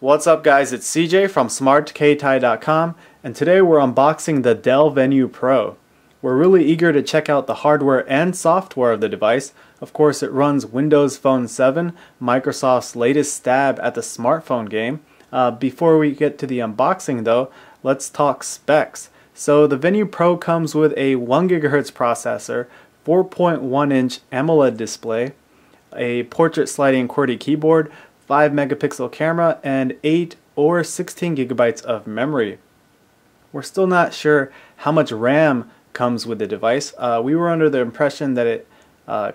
What's up guys, it's CJ from smartktye.com and today we're unboxing the Dell Venue Pro. We're really eager to check out the hardware and software of the device. Of course it runs Windows Phone 7, Microsoft's latest stab at the smartphone game. Before we get to the unboxing though, let's talk specs. So the Venue Pro comes with a 1 GHz processor, 4.1 inch AMOLED display, a portrait sliding QWERTY keyboard, 5 megapixel camera, and 8 or 16 gigabytes of memory. We're still not sure how much RAM comes with the device. We were under the impression that it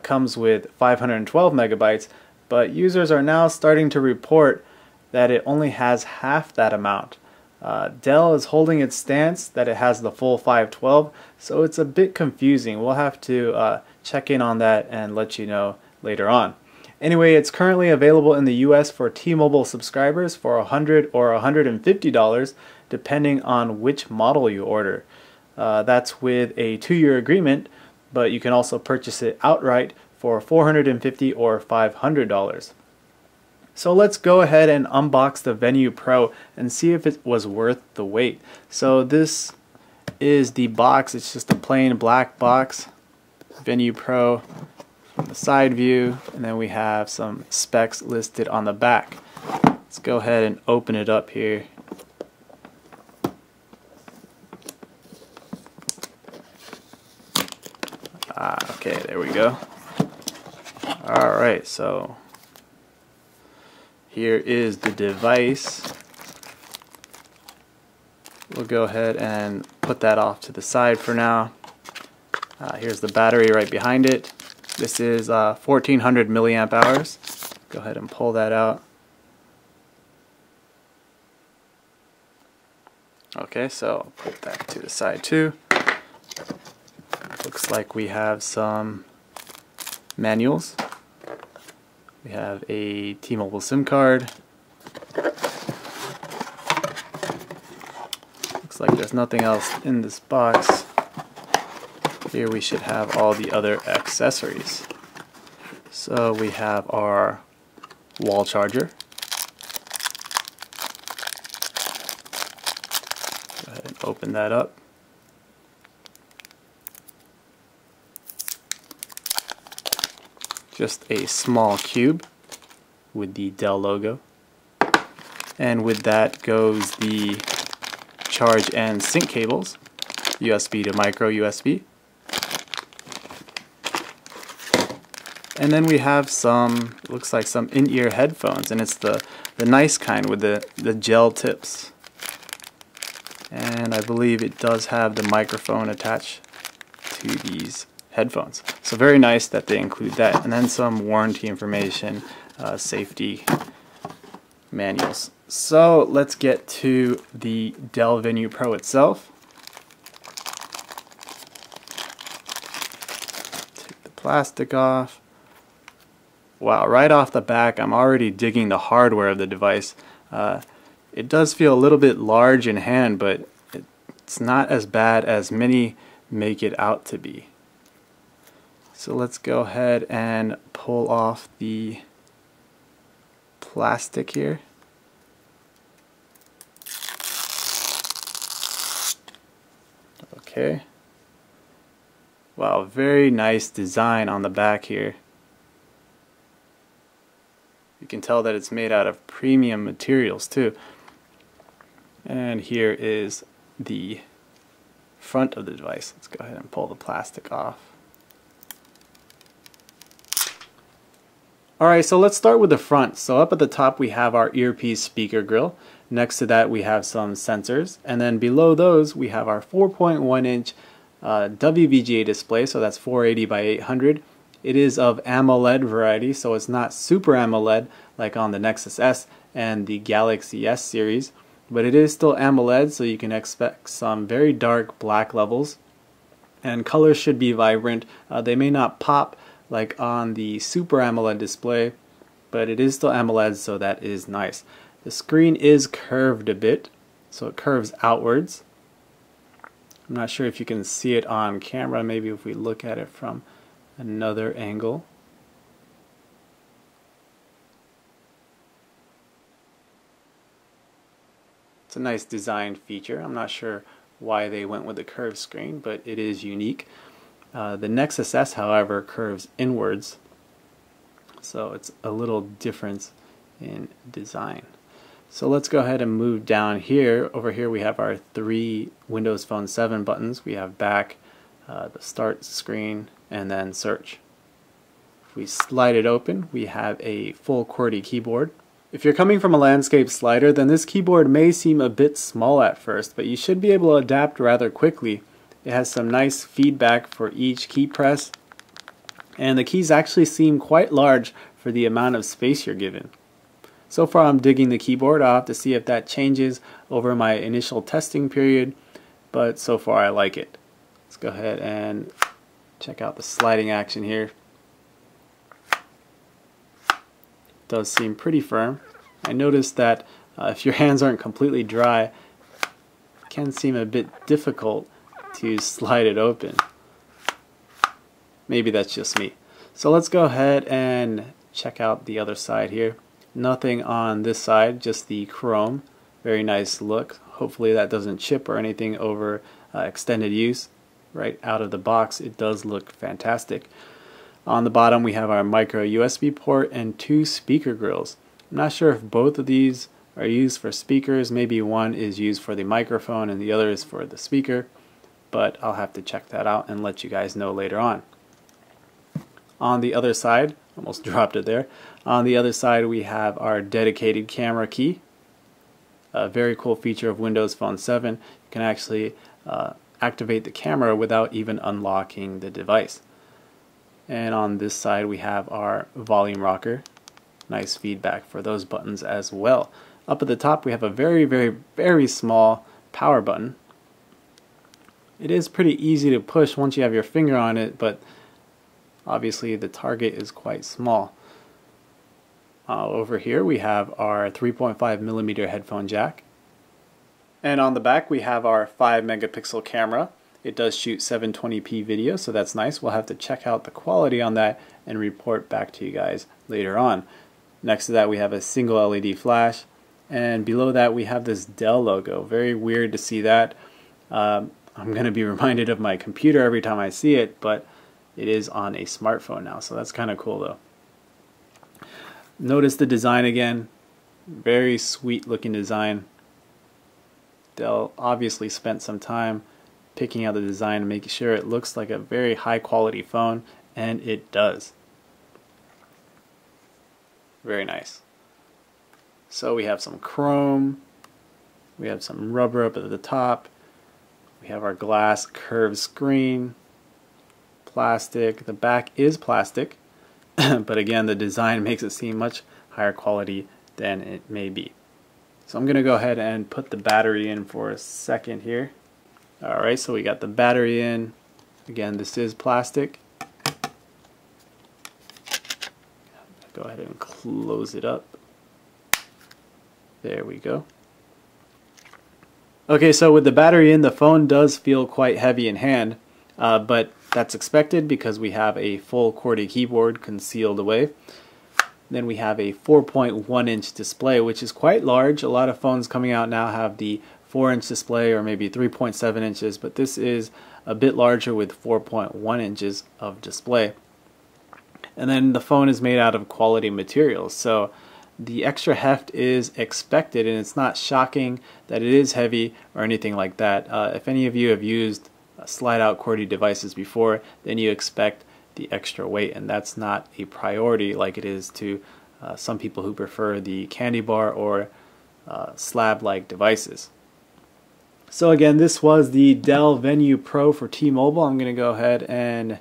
comes with 512 megabytes, but users are now starting to report that it only has half that amount. Dell is holding its stance that it has the full 512, so it's a bit confusing. We'll have to check in on that and let you know later on. Anyway, it's currently available in the US for T-Mobile subscribers for $100 or $150 depending on which model you order. That's with a 2-year agreement, but you can also purchase it outright for $450 or $500. So let's go ahead and unbox the Venue Pro and see if it was worth the wait. So this is the box. It's just a plain black box. Venue Pro from the side view, and then we have some specs listed on the back. Let's go ahead and open it up here. Okay, there we go. Alright, so here is the device. We'll go ahead and put that off to the side for now. Here's the battery right behind it. This is 1400 milliamp hours. Go ahead and pull that out. Okay, so I'll put that to the side too. Looks like we have some manuals. We have a T-Mobile SIM card. Looks like there's nothing else in this box. Here we should have all the other accessories. So we have our wall charger. Go ahead and open that up. Just a small cube with the Dell logo. And with that goes the charge and sync cables, USB to micro USB. And then we have some, looks like some in-ear headphones, and it's the nice kind with the gel tips. And I believe it does have the microphone attached to these headphones. So very nice that they include that. And then some warranty information, safety manuals. So let's get to the Dell Venue Pro itself. Take the plastic off. Wow, right off the back I'm already digging the hardware of the device. It does feel a little bit large in hand, but it's not as bad as many make it out to be. So let's go ahead and pull off the plastic here. Okay. Wow, very nice design on the back here. You can tell that it's made out of premium materials too. And here is the front of the device. Let's go ahead and pull the plastic off. Alright, so let's start with the front. So up at the top we have our earpiece speaker grill. Next to that we have some sensors. And then below those we have our 4.1 inch WVGA display, so that's 480 by 800. It is of AMOLED variety, so it's not Super AMOLED like on the Nexus S and the Galaxy S series, but it is still AMOLED, so you can expect some very dark black levels, and colors should be vibrant. They may not pop like on the Super AMOLED display, but it is still AMOLED, so that is nice. The screen is curved a bit, so it curves outwards. I'm not sure if you can see it on camera. Maybe if we look at it from another angle. It's a nice design feature. I'm not sure why they went with the curved screen, but it is unique. The Nexus S, however, curves inwards, so it's a little difference in design. So let's go ahead and move down here. Over here we have our 3 Windows Phone 7 buttons. We have back, the start screen, and then search. If we slide it open, we have a full QWERTY keyboard. If you're coming from a landscape slider, then this keyboard may seem a bit small at first, but you should be able to adapt rather quickly. It has some nice feedback for each key press, and the keys actually seem quite large for the amount of space you're given. So far I'm digging the keyboard. I'll have to see if that changes over my initial testing period, but so far I like it. Let's go ahead and check out the sliding action here. It does seem pretty firm. I noticed that if your hands aren't completely dry, it can seem a bit difficult to slide it open. Maybe that's just me. So let's go ahead and check out the other side here. Nothing on this side, just the chrome. Very nice look. Hopefully that doesn't chip or anything over extended use. Right out of the box it does look fantastic. On the bottom we have our micro USB port and 2 speaker grills. I'm not sure if both of these are used for speakers. Maybe one is used for the microphone and the other is for the speaker, but I'll have to check that out and let you guys know later on. On the other side, almost dropped it there. On the other side we have our dedicated camera key. A very cool feature of Windows Phone 7. You can actually activate the camera without even unlocking the device. And on this side we have our volume rocker. Nice feedback for those buttons as well. Up at the top we have a very small power button. It is pretty easy to push once you have your finger on it, but obviously the target is quite small. Over here we have our 3.5mm headphone jack. And on the back we have our 5 megapixel camera. It does shoot 720p video, so that's nice. We'll have to check out the quality on that and report back to you guys later on. Next to that we have a single LED flash, and below that we have this Dell logo. Very weird to see that. I'm going to be reminded of my computer every time I see it, but it is on a smartphone now, so that's kind of cool though. Notice the design again. Very sweet looking design. Dell obviously spent some time picking out the design and making sure it looks like a very high quality phone, and it does. Very nice. So we have some chrome, we have some rubber up at the top, we have our glass curved screen, plastic. The back is plastic, but again the design makes it seem much higher quality than it may be. So I'm going to go ahead and put the battery in for a second here. Alright, so we got the battery in. Again, this is plastic. Go ahead and close it up. There we go. Okay, so with the battery in, the phone does feel quite heavy in hand, but that's expected because we have a full QWERTY keyboard concealed away. Then we have a 4.1-inch display, which is quite large. A lot of phones coming out now have the 4-inch display or maybe 3.7 inches, but this is a bit larger with 4.1 inches of display. And then the phone is made out of quality materials, so the extra heft is expected, and it's not shocking that it is heavy or anything like that. If any of you have used slide-out QWERTY devices before, then you expect the extra weight, and that's not a priority like it is to some people who prefer the candy bar or slab-like devices. So again, this was the Dell Venue Pro for T-Mobile. I'm going to go ahead and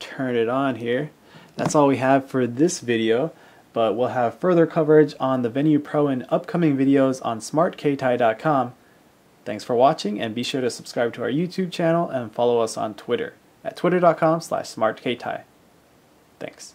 turn it on here. That's all we have for this video, but we'll have further coverage on the Venue Pro in upcoming videos on smartkti.com. Thanks for watching, and be sure to subscribe to our YouTube channel and follow us on Twitter at twitter.com/smartkti. Thanks.